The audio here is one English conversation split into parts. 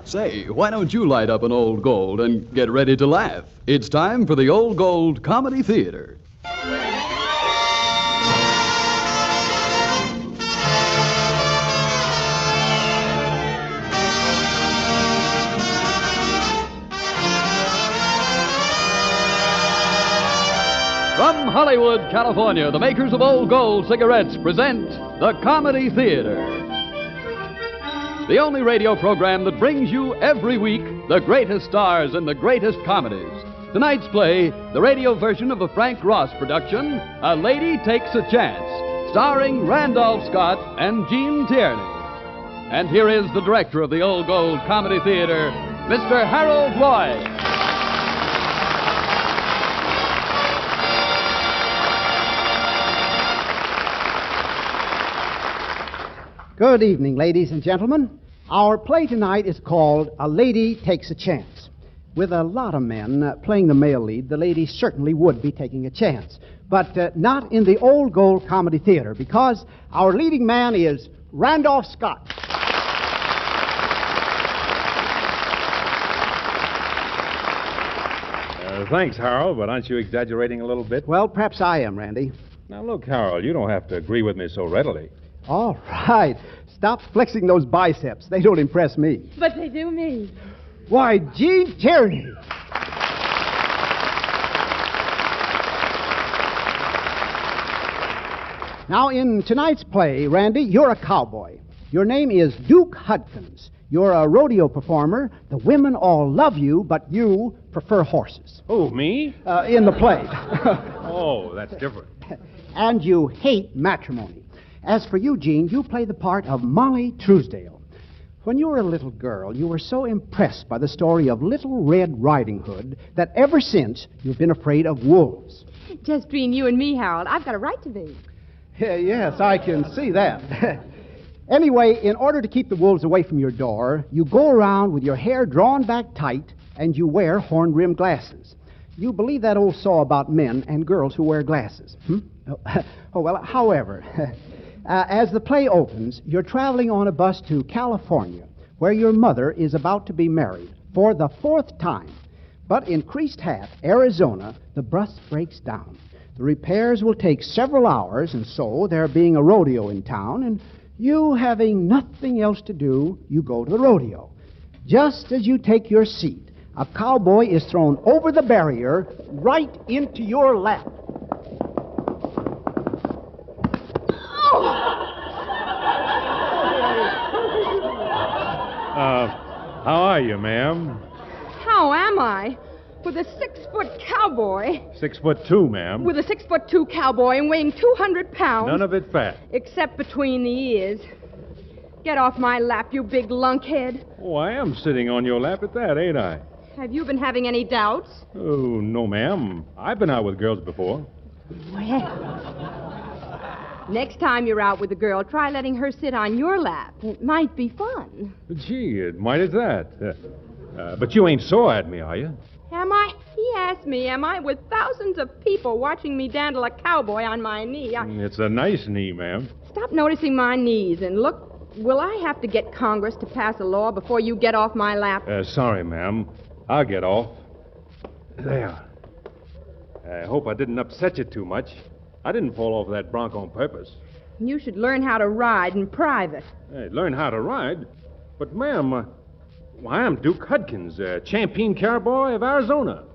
Say, why don't you light up an Old Gold and get ready to laugh? It's time for the Old Gold Comedy Theater. From Hollywood, California, the makers of Old Gold cigarettes present the Comedy Theater. The only radio program that brings you every week the greatest stars and the greatest comedies. Tonight's play, the radio version of the Frank Ross production, A Lady Takes a Chance, starring Randolph Scott and Gene Tierney. And here is the director of the Old Gold Comedy Theater, Mr. Harold Lloyd. Good evening, ladies and gentlemen. Our play tonight is called A Lady Takes a Chance. With a lot of men playing the male lead, the lady certainly would be taking a chance. But not in the Old Gold Comedy Theater, because our leading man is Randolph Scott. Thanks, Harold, but aren't you exaggerating a little bit? Well, perhaps I am, Randy. Now, look, Harold, you don't have to agree with me so readily. All right. Stop flexing those biceps. They don't impress me. But they do me. Why, Gene Tierney. Now, in tonight's play, Randy, you're a cowboy. Your name is Duke Hudkins. You're a rodeo performer. The women all love you, but you prefer horses. Oh, me? In the play. Oh, that's different. And you hate matrimony. As for you, Gene, you play the part of Molly Truesdale. When you were a little girl, you were so impressed by the story of Little Red Riding Hood that ever since you've been afraid of wolves. Just between you and me, Harold, I've got a right to be. Yes, I can see that. Anyway, in order to keep the wolves away from your door, you go around with your hair drawn back tight and you wear horn-rimmed glasses. You believe that old saw about men and girls who wear glasses? However... as the play opens, you're traveling on a bus to California, where your mother is about to be married for the 4th time. But in Creased Hat, Arizona, the bus breaks down. The repairs will take several hours, and so, there being a rodeo in town, and you having nothing else to do, you go to the rodeo. Just as you take your seat, a cowboy is thrown over the barrier right into your lap. How are you, ma'am? How am I? With a 6-foot cowboy. 6'2", ma'am. With a 6'2" cowboy and weighing 200 pounds. None of it fat. Except between the ears. Get off my lap, you big lunkhead. Oh, I am sitting on your lap at that, ain't I? Have you been having any doubts? Oh, no, ma'am. I've been out with girls before. Well... Next time you're out with a girl, try letting her sit on your lap. It might be fun. Gee, it might as that. But you ain't sore at me, are you? Am I? He asked me, am I, with thousands of people watching me dandle a cowboy on my knee? It's a nice knee, ma'am. Stop noticing my knees and look, will I have to get Congress to pass a law before you get off my lap? Sorry, ma'am. I'll get off. There. I hope I didn't upset you too much. I didn't fall off that bronc on purpose. You should learn how to ride in private. Hey, learn how to ride? But, ma'am, I'm Duke Hudkins, champion cowboy of Arizona.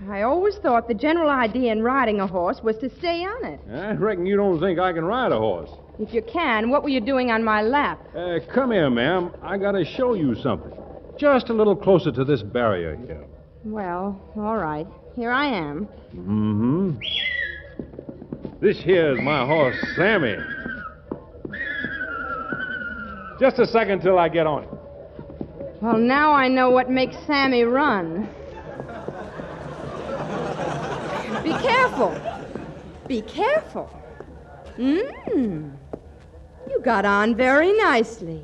I always thought the general idea in riding a horse was to stay on it. I reckon you don't think I can ride a horse. If you can, what were you doing on my lap? Come here, ma'am. I gotta show you something. Just a little closer to this barrier here. Well, all right. Here I am. Mm-hmm. This here's my horse, Sammy. Just a second till I get on it. Well, now I know what makes Sammy run. Be careful. Be careful. You got on very nicely.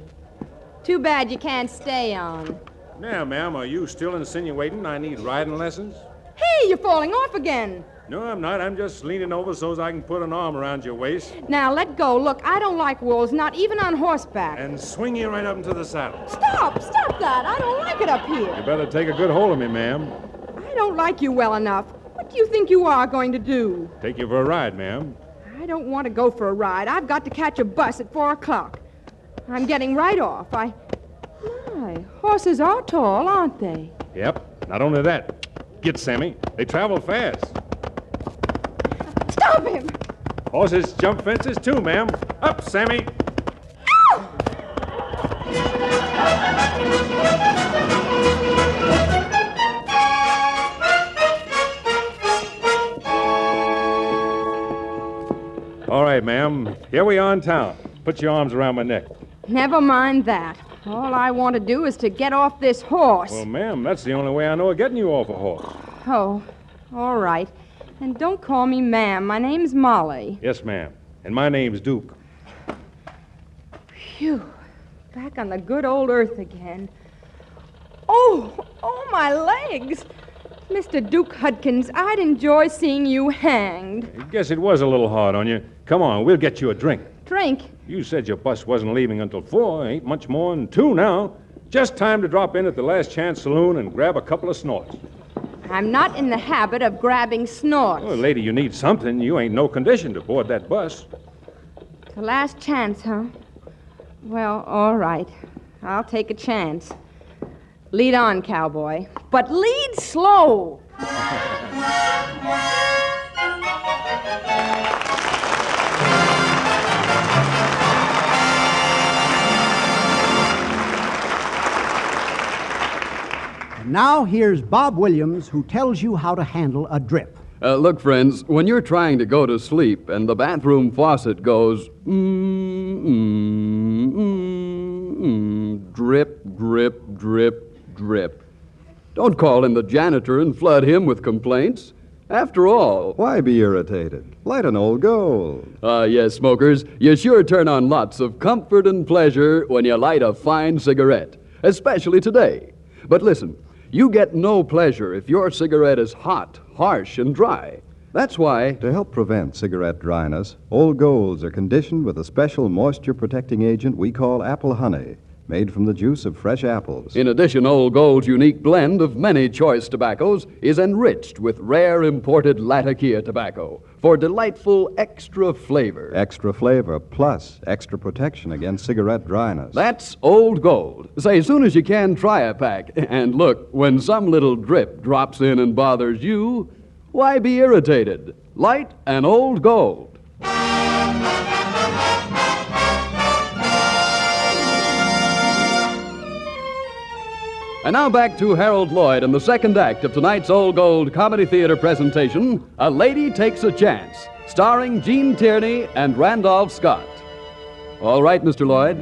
Too bad you can't stay on. Now, ma'am, are you still insinuating I need riding lessons? Hey, you're falling off again. No, I'm not. I'm just leaning over so as I can put an arm around your waist Now, let go. Look, I don't like wolves, not even on horseback. and swing you right up into the saddle. Stop that. I don't like it up You here. better take a good hold of me, ma'am. I don't like you well enough. What do you think you are going to do? Take you for a ride, ma'am. I don't want to go for a ride. I've got to catch a bus at 4 o'clock. I'm getting right off. My, horses are tall, aren't they? Yep. Not only that. Get Sammy. They travel fast. Stop him! Horses jump fences too, ma'am. Up, Sammy. All right, ma'am. Here we are in town. Put your arms around my neck. Never mind that. All I want to do is to get off this horse. Well, ma'am, that's the only way I know of getting you off a horse. Oh, all right. And don't call me ma'am. My name's Molly. Yes, ma'am. And my name's Duke. Phew. Back on the good old earth again. Oh, my legs. Mr. Duke Hudkins, I'd enjoy seeing you hanged. I guess it was a little hard on you. Come on, we'll get you a drink. Drink? You said your bus wasn't leaving until 4. Ain't much more than 2 now. Just time to drop in at the Last Chance Saloon and grab a couple of snorts. I'm not in the habit of grabbing snorts. Well, lady, you need something. You ain't no condition to board that bus. The last chance, huh? Well, all right. I'll take a chance. Lead on, cowboy. But lead slow. Now here's Bob Williams, who tells you how to handle a drip. Look, friends, when you're trying to go to sleep and the bathroom faucet goes, drip, drip, drip, drip, don't call in the janitor and flood him with complaints. After all, Why be irritated? Light an Old Gold. yes, smokers, you sure turn on lots of comfort and pleasure when you light a fine cigarette, especially today. But listen, you get no pleasure if your cigarette is hot, harsh, and dry. That's why, To help prevent cigarette dryness, Old Golds are conditioned with a special moisture-protecting agent we call apple honey, made from the juice of fresh apples. in addition, Old Gold's unique blend of many choice tobaccos is enriched with rare imported Latakia tobacco for delightful extra flavor. Extra flavor plus extra protection against cigarette dryness. That's Old Gold. Say, as soon as you can, try a pack. And look, when some little drip drops in and bothers you, why be irritated? Light an Old Gold. And now back to Harold Lloyd and the second act of tonight's Old Gold Comedy Theater presentation, A Lady Takes a Chance, starring Gene Tierney and Randolph Scott. All right, Mr. Lloyd.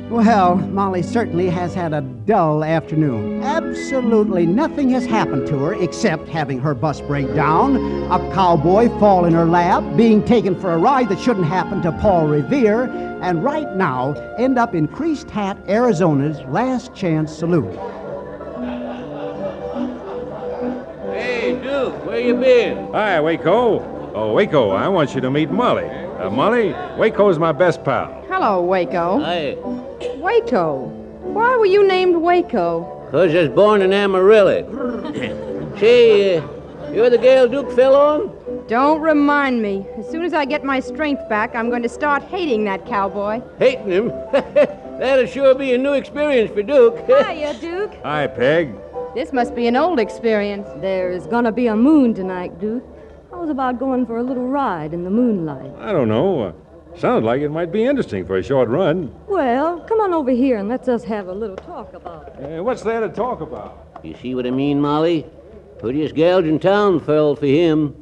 Well, Molly certainly has had a dull afternoon. Absolutely nothing has happened to her except having her bus break down, a cowboy fall in her lap, being taken for a ride that shouldn't happen to Paul Revere, and right now end up in Creased Hat, Arizona's Last Chance Saloon. Hey, Duke, where you been? Hi, Waco. Oh, Waco, I want you to meet Molly. Molly, Waco's my best pal. Hello, Waco. Hi. Waco. Why were you named Waco? 'Cause I was born in Amarillo. Say, you're the gal Duke fell on? Don't remind me. As soon as I get my strength back, I'm going to start hating that cowboy. Hating him? That'll sure be a new experience for Duke. Hiya, Duke. Hi, Peg. This must be an old experience. There's gonna be a moon tonight, Duke. How's about going for a little ride in the moonlight? I don't know. Sounds like it might be interesting for a short run. Well, come on over here and let's us have a little talk about it. What's there to talk about? You see what I mean, Molly? Prettiest gals in town fell for him.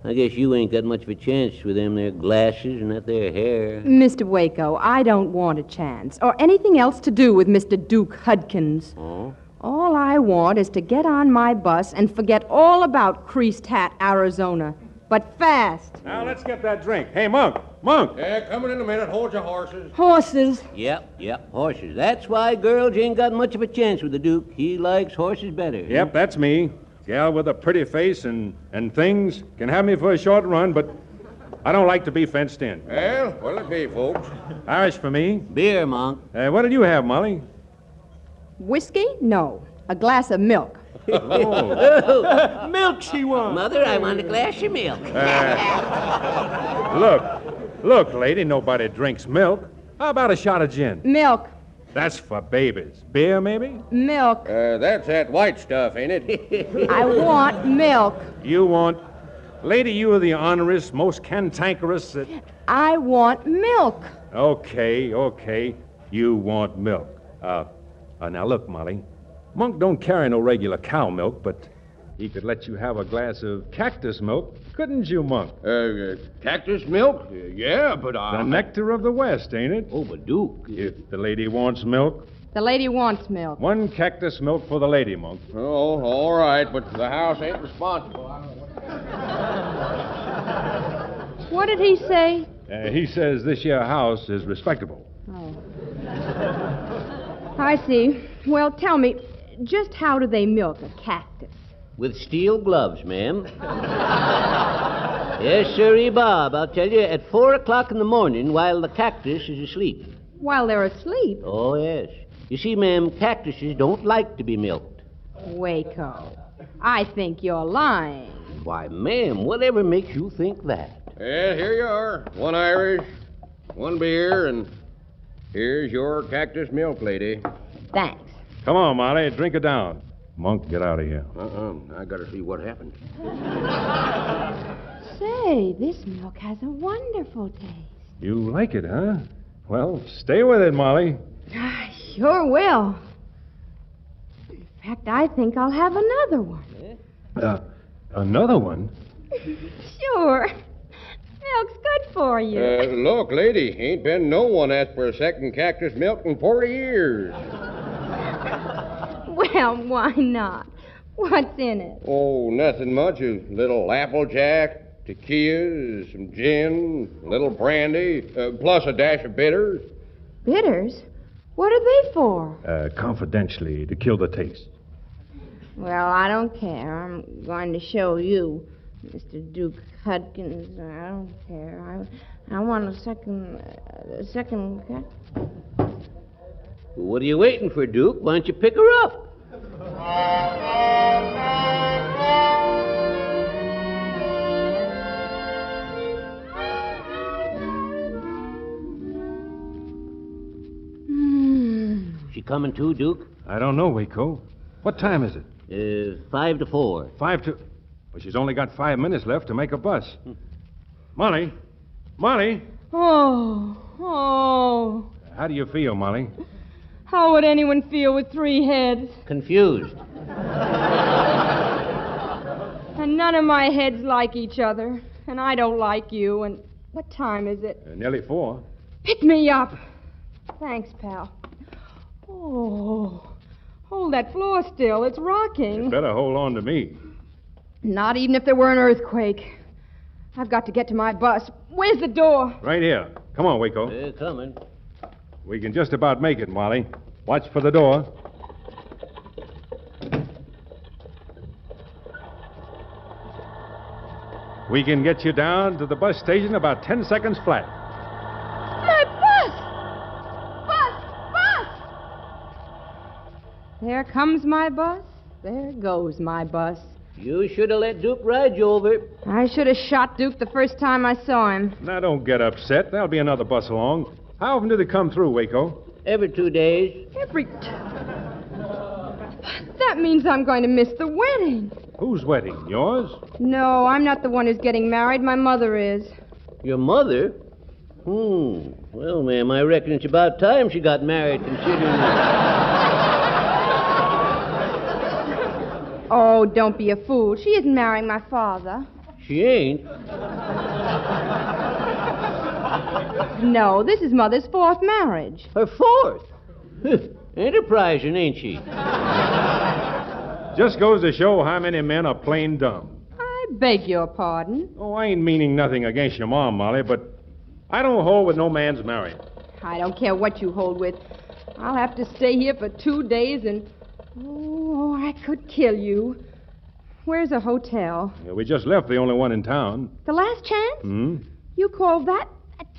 I guess you ain't got much of a chance with them there glasses and that there hair. Mr. Waco, I don't want a chance or anything else to do with Mr. Duke Hudkins. Oh? All I want is to get on my bus and forget all about Creased Hat, Arizona. But fast. Now, let's get that drink. Hey, Monk. Monk. Yeah, coming in a minute. Hold your horses. Horses. Yep, horses. That's why girls ain't got much of a chance with the Duke. He likes horses better. Yep, that's me. gal with a pretty face and things can have me for a short run, but I don't like to be fenced in. Well, what'll it be, folks? Irish for me. Beer, Monk. What did you have, Molly? Whiskey? No. A glass of milk. Oh. Milk she wants. Mother, I want a glass of milk. Look, lady, nobody drinks milk. How about a shot of gin? Milk. That's for babies. Beer, maybe? Milk. That's that white stuff, ain't it? I want milk. You want... Lady, you are the honorous, most cantankerous that... I want milk. Okay. You want milk. Now look, Molly. Monk don't carry no regular cow milk, but he could let you have a glass of cactus milk, couldn't you, Monk? Cactus milk? Yeah, but The nectar of the West, ain't it? Oh, but Duke. If the lady wants milk, The lady wants milk. one cactus milk for the lady, Monk. Oh, all right, but the house ain't responsible. I don't know What did he say? He says this here house is respectable. Oh. I see. Well, tell me, just how do they milk a cactus? With steel gloves, ma'am. Yes, sirree, Bob. I'll tell you, at 4 o'clock in the morning while the cactus is asleep. While they're asleep? Oh, yes. You see, ma'am, cactuses don't like to be milked. Waco, I think you're lying. Why, ma'am, whatever makes you think that? Yeah, here you are. One Irish, one beer, and here's your cactus milk, lady. Thanks. Come on, Molly, drink it down. Monk, get out of here. I gotta see what happened. Say, this milk has a wonderful taste. You like it, huh? Well, stay with it, Molly. I sure will. In fact, I think I'll have another one. Another one? Sure. Milk's good for you. Look, lady, ain't been no one asked for a second cactus milk in 40 years. Well, why not? What's in it? Oh, nothing much. A little applejack, tequila, some gin, a little brandy, plus a dash of bitters. Bitters? What are they for? Confidentially, to kill the taste. Well, I don't care. I'm going to show you, Mr. Duke Hudkins. I don't care. I want a second. What are you waiting for, Duke? Why don't you pick her up? She coming too, Duke? I don't know, Waco. What time is it? 5 to 4. 5 to... Well, she's only got 5 minutes left to make a bus. Molly? Molly? Oh. How do you feel, Molly? How would anyone feel with 3 heads? Confused. And none of my heads like each other. And I don't like you. And what time is it? Nearly 4. Pick me up. Thanks, pal. Oh. Hold that floor still. It's rocking. You better hold on to me. Not even if there were an earthquake. I've got to get to my bus. Where's the door? Right here. Come on, Waco. They're coming. We can just about make it, Molly. Watch for the door. We can get you down to the bus station about 10 seconds flat. My bus! Bus! There comes my bus. There goes my bus. You should have let Duke ride you over. I should have shot Duke the first time I saw him. Now, don't get upset. There'll be another bus along. How often do they come through, Waco? Every 2 days. That means I'm going to miss the wedding. Whose wedding? Yours? No, I'm not the one who's getting married. My mother is. Your mother? Well, ma'am, I reckon it's about time she got married, considering... Oh, don't be a fool. She isn't marrying my father. She ain't. No, this is Mother's 4th marriage. Her 4th? Enterprising, ain't she? Just goes to show how many men are plain dumb. I beg your pardon. Oh, I ain't meaning nothing against your mom, Molly, but I don't hold with no man's married. I don't care what you hold with. I'll have to stay here for 2 days and... Oh, I could kill you. Where's a hotel? Yeah, we just left the only one in town. The Last Chance? Hmm? You call that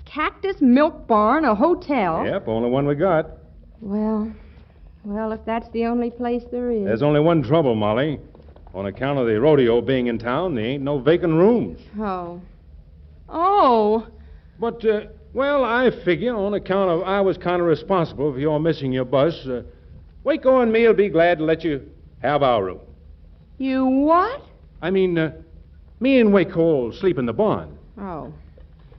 Cactus Milk Barn a hotel? Yep, only one we got. Well, if that's the only place there is. There's only one trouble, Molly. On account of the rodeo being in town, there ain't no vacant rooms. Oh. But, well, I figure on account of I was kind of responsible for your missing your bus, Waco and me'll be glad to let you have our room. You what? I mean, me and Waco will sleep in the barn. Oh.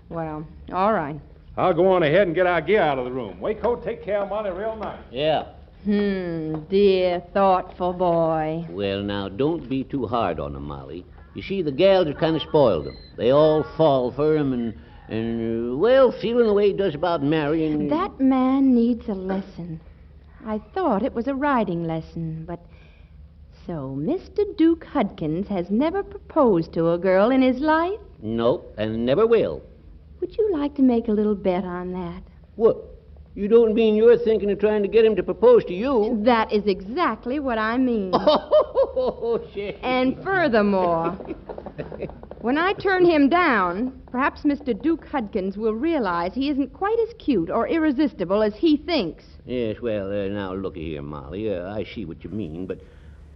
Well, all right. I'll go on ahead and get our gear out of the room. Waco, take care of Molly real nice. Yeah. Dear, thoughtful boy. Well, now, don't be too hard on him, Molly. You see, the gals have kind of spoiled him. They all fall for him and, well, feeling the way he does about marrying. That man needs a lesson. I thought it was a riding lesson, but... So, Mr. Duke Hudkins has never proposed to a girl in his life? Nope, and never will. Would you like to make a little bet on that? What? You don't mean you're thinking of trying to get him to propose to you? That is exactly what I mean. Oh, shit. And furthermore, when I turn him down, perhaps Mr. Duke Hudkins will realize he isn't quite as cute or irresistible as he thinks. Yes, well, now, looky here, Molly. I see what you mean, but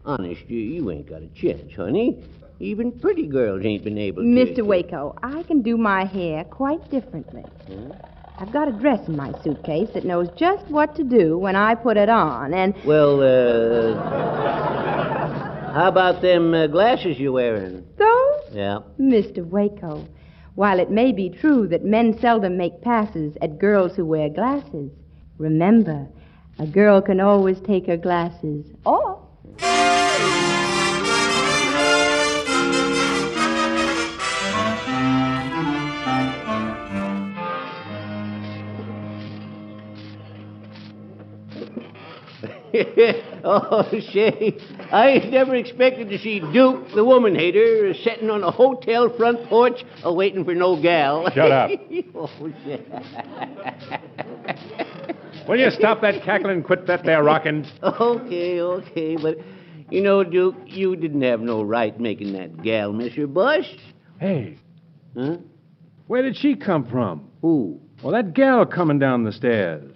honest, you ain't got a chance, honey. Even pretty girls ain't been able to... Mr. Waco, I can do my hair quite differently. I've got a dress in my suitcase that knows just what to do when I put it on, and... Well, how about them glasses you're wearing? Those? Yeah. Mr. Waco, while it may be true that men seldom make passes at girls who wear glasses, remember, a girl can always take her glasses off. Oh, say, I ain't never expected to see Duke, the woman hater, sitting on a hotel front porch waiting for no gal. Shut up. Oh, shit. Will you stop that cackling and quit that there rocking? Okay, but, you know, Duke, you didn't have no right making that gal miss her bus. Hey, Huh? where did she come from? Who? Well, that gal coming down the stairs.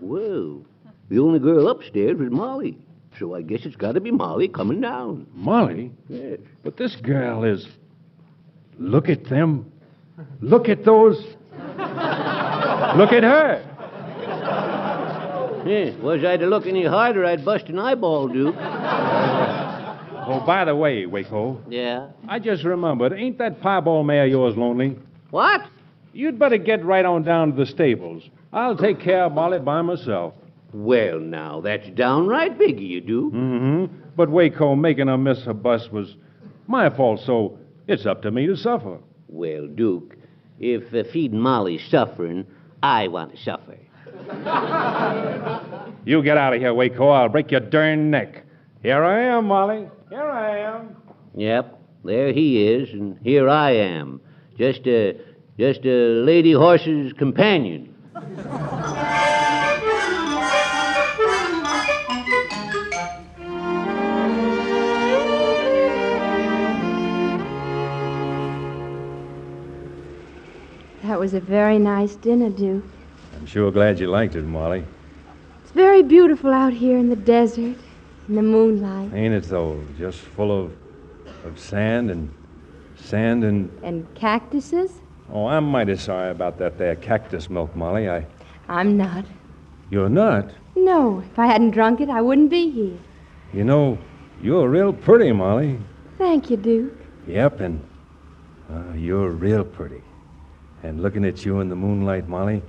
Well, the only girl upstairs was Molly. So I guess it's got to be Molly coming down. Molly? Yes. But this girl is... Look at them. Look at those... Look at her. Yeah, was I to look any harder, I'd bust an eyeball, Duke. Oh, by the way, Waco, Yeah? I just remembered, ain't that piebald mare of yours lonely? What? You'd better get right on down to the stables. I'll take care of Molly by myself. Well, now, that's downright big of you, Duke. Mm-hmm. But Waco, making her miss her bus was my fault, so it's up to me to suffer. Well, Duke, if feeding Molly's suffering, I want to suffer. You get out of here, Waco. I'll break your darn neck. Here I am, Molly. Here I am. Yep, there he is, and here I am. Just a lady horse's companion. That was a very nice dinner, Duke. I'm sure glad you liked it, Molly. It's very beautiful out here in the desert, in the moonlight. Ain't it, though? Just full of sand and... And cactuses? Oh, I'm mighty sorry about that there cactus milk, Molly. I'm not. You're not? No, if I hadn't drunk it, I wouldn't be here. You know, you're real pretty, Molly. Thank you, Duke. Yep, and you're real pretty. And looking at you in the moonlight, Molly,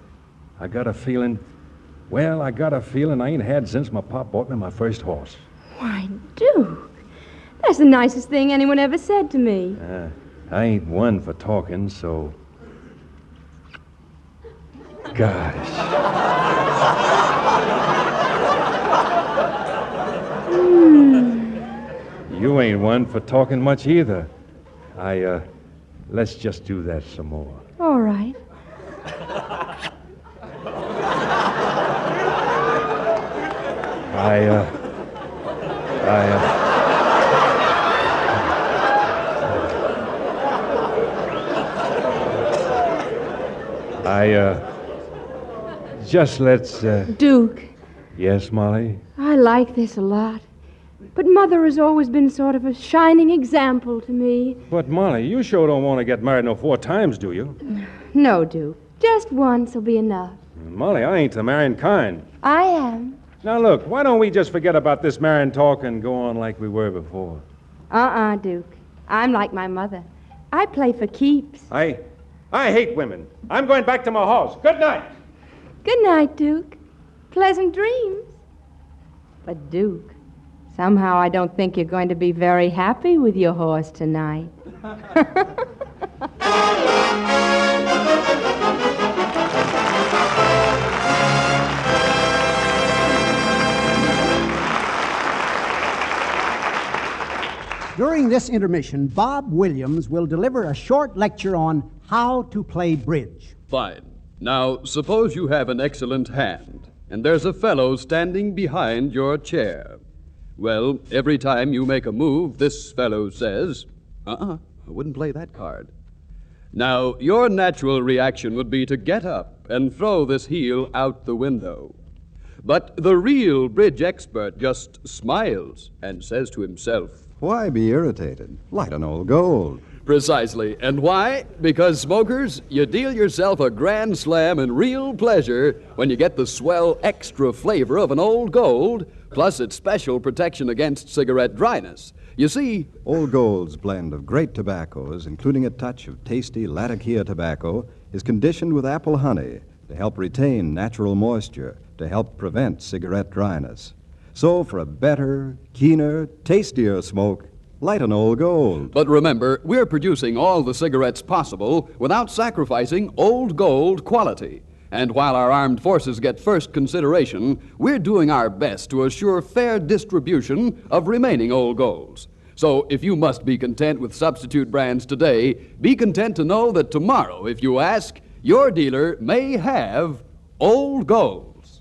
I got a feeling I ain't had since my pop bought me my first horse. Why, Duke, that's the nicest thing anyone ever said to me. I ain't one for talking, so... Gosh. You ain't one for talking much either. Let's just do that some more. All right. I Just let's, Duke, Yes, Molly? I like this a lot. But Mother has always been sort of a shining example to me. But, Molly, you sure don't want to get married no 4 times, do you? No, Duke. Just once will be enough. Molly, I ain't the marrying kind. I am. Now, look, why don't we just forget about this marrying talk and go on like we were before? Duke. I'm like my mother. I play for keeps. I hate women. I'm going back to my house. Good night. Good night, Duke. Pleasant dreams. But, Duke, somehow I don't think you're going to be very happy with your horse tonight. During this intermission, Bob Williams will deliver a short lecture on how to play bridge. Fine. Now, suppose you have an excellent hand, and there's a fellow standing behind your chair. Well, every time you make a move, this fellow says, I wouldn't play that card. Now, your natural reaction would be to get up and throw this heel out the window. But the real bridge expert just smiles and says to himself, Why be irritated? Light an old gold. Precisely. And why? Because, smokers, you deal yourself a grand slam and real pleasure when you get the swell extra flavor of an old gold, plus its special protection against cigarette dryness. You see, Old Gold's blend of great tobaccos, including a touch of tasty Latakia tobacco, is conditioned with apple honey to help retain natural moisture, to help prevent cigarette dryness. So, for a better, keener, tastier smoke, light an Old Gold. but remember, we're producing all the cigarettes possible without sacrificing Old Gold quality. And while our armed forces get first consideration, we're doing our best to assure fair distribution of remaining Old Golds. So if you must be content with substitute brands today, be content to know that tomorrow, if you ask, your dealer may have Old Golds.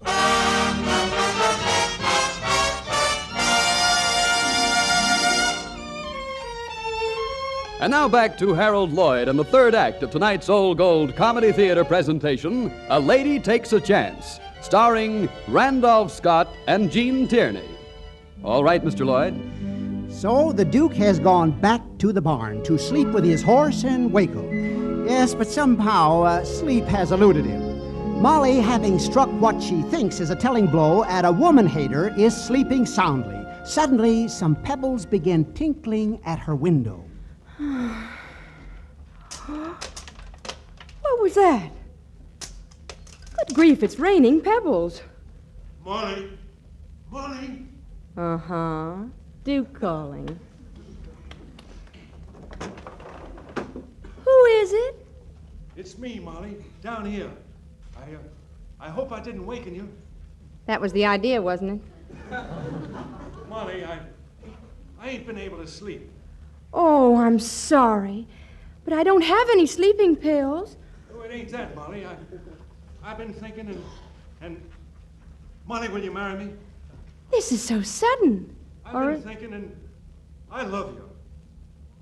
And now back to Harold Lloyd and the third act of tonight's Old Gold Comedy Theater presentation, A Lady Takes a Chance, starring Randolph Scott and Gene Tierney. All right, Mr. Lloyd. So the Duke has gone back to the barn to sleep with his horse and Waco. Yes, but somehow sleep has eluded him. Molly, having struck what she thinks is a telling blow at a woman hater, is sleeping soundly. Suddenly, some pebbles begin tinkling at her window. What was that? Good grief, it's raining pebbles. Molly! Molly! Uh-huh. Duke calling. Who is it? It's me, Molly, down here. I hope I didn't waken you. That was the idea, wasn't it? Molly, I ain't been able to sleep. Oh, I'm sorry. But I don't have any sleeping pills. Oh, it ain't that, Molly. I've been thinking and... Molly, will you marry me? This is so sudden. I've been thinking and I love you.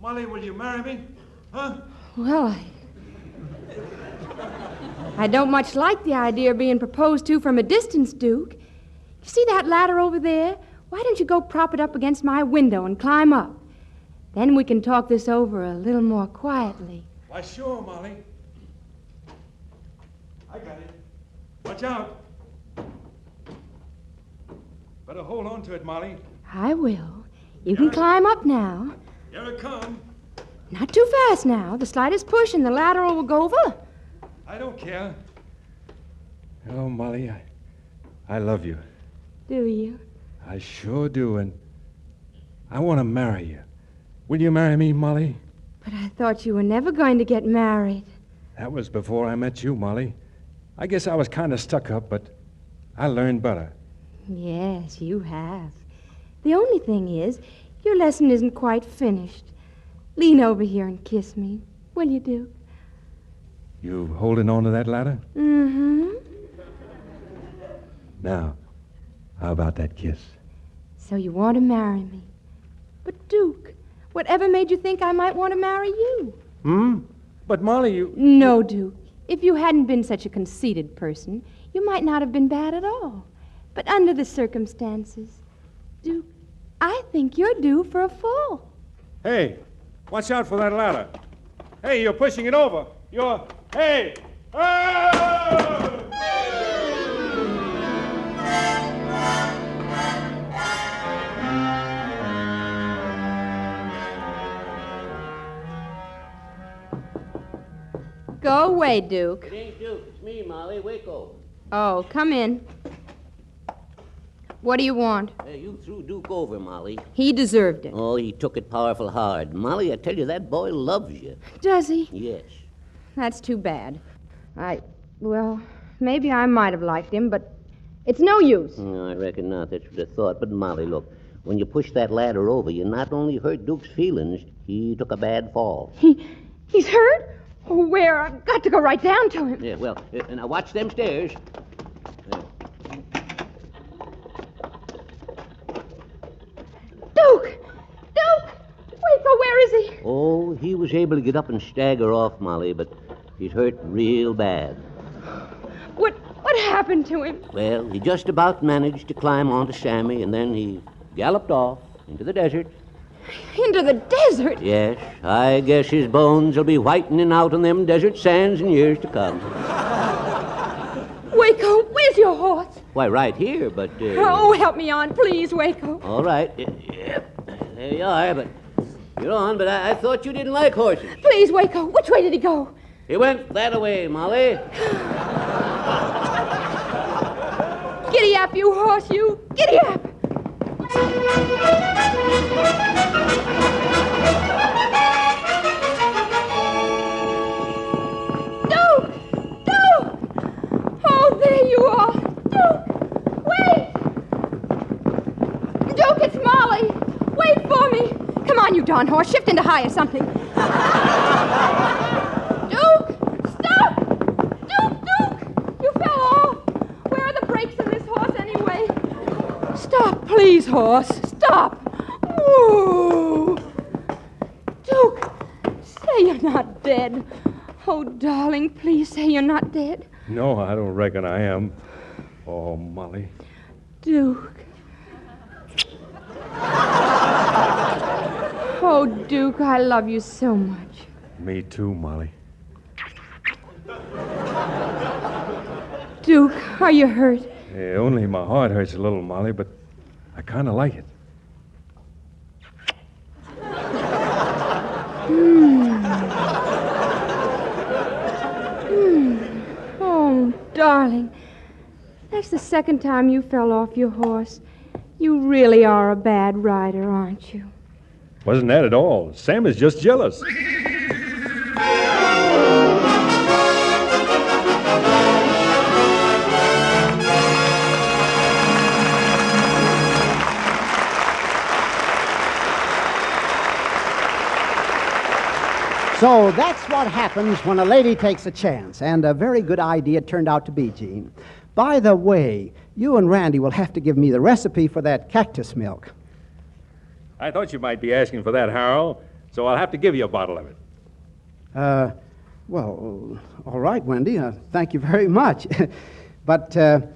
Molly, will you marry me? Huh? Well, I don't much like the idea of being proposed to from a distance, Duke. You see that ladder over there? Why don't you go prop it up against my window and climb up? Then we can talk this over a little more quietly. Why, sure, Molly. I got it. Watch out. Better hold on to it, Molly. I will. You can climb up now. Here it come. Not too fast now. The slightest push and the ladder will go over. I don't care. Oh, Molly, I love you. Do you? I sure do, and I want to marry you. Will you marry me, Molly? But I thought you were never going to get married. That was before I met you, Molly. I guess I was kind of stuck up, but I learned better. Yes, you have. The only thing is, your lesson isn't quite finished. Lean over here and kiss me. Will you, Duke? You holding on to that ladder? Mm-hmm. Now, how about that kiss? So you want to marry me. But, Duke, whatever made you think I might want to marry you? But, Molly, you... No, Duke. If you hadn't been such a conceited person, you might not have been bad at all. But under the circumstances, Duke, I think you're due for a fall. Hey, watch out for that ladder. Hey, you're pushing it over. Hey! Oh! Go away, Duke. It ain't Duke. It's me, Molly. Waco. Oh, come in. What do you want? Hey, you threw Duke over, Molly. He deserved it. Oh, he took it powerful hard. Molly, I tell you, that boy loves you. Does he? Yes. That's too bad. Well, maybe I might have liked him, but it's no use. I reckon not. That's what I thought. But, Molly, look, when you push that ladder over, you not only hurt Duke's feelings, he took a bad fall. He's hurt? Oh, where? I've got to go right down to him. Yeah, well, now watch them stairs. Duke! Duke! Waco, where is he? Oh, he was able to get up and stagger off, Molly, but he's hurt real bad. What happened to him? Well, he just about managed to climb onto Sammy, and then he galloped off into the desert. Into the desert? Yes, I guess his bones will be whitening out on them desert sands in years to come. Waco, where's your horse? Why, right here, but... Oh, help me on, please, Waco. All right. Yeah. There you are, but... You're on, but I thought you didn't like horses. Please, Waco, which way did he go? He went that way, Molly. Giddy up, you horse, you! Giddy up! Duke! Duke! Oh, there you are! Duke! Wait! Duke, it's Molly! Wait for me! Come on, you darn horse, shift into high or something. Duke! Stop! Duke! You fell off! Where are the brakes in this horse, anyway? Stop, please, horse. Stop. Ooh. Duke, say you're not dead. Oh, darling, please say you're not dead. No, I don't reckon I am. Oh, Molly. Duke. Oh, Duke, I love you so much. Me too, Molly. Duke, are you hurt? Only my heart hurts a little, Molly, but I kind of like it. Oh, darling. That's the second time you fell off your horse. You really are a bad rider, aren't you? Wasn't that at all. Sam is just jealous. So that's what happens when a lady takes a chance, and a very good idea it turned out to be, Gene. By the way, you and Randy will have to give me the recipe for that cactus milk. I thought you might be asking for that, Harold, so I'll have to give you a bottle of it. Well, all right, Wendy. Thank you very much. But, and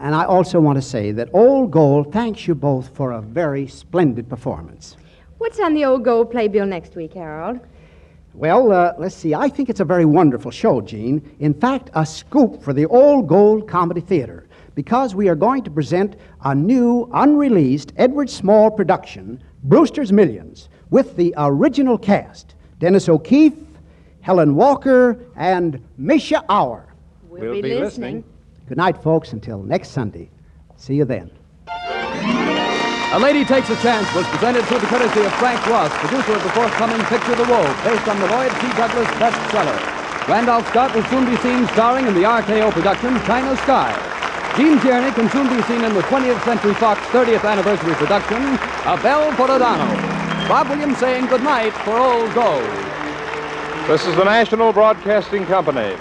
I also want to say that Old Gold thanks you both for a very splendid performance. What's on the Old Gold playbill next week, Harold? Well, let's see. I think it's a very wonderful show, Gene. In fact, a scoop for the Old Gold Comedy Theater, because we are going to present a new, unreleased Edward Small production, Brewster's Millions, with the original cast, Dennis O'Keefe, Helen Walker, and Misha Auer. We'll be listening. Good night, folks. Until next Sunday. See you then. A Lady Takes a Chance was presented through the courtesy of Frank Ross, producer of the forthcoming picture The Wolf, based on the Lloyd C. Douglas bestseller. Randolph Scott will soon be seen starring in the RKO production China Sky. Gene Tierney can soon be seen in the 20th Century Fox 30th anniversary production, A Bell for O'Donnell. Bob Williams saying goodnight for Old Gold. This is the National Broadcasting Company.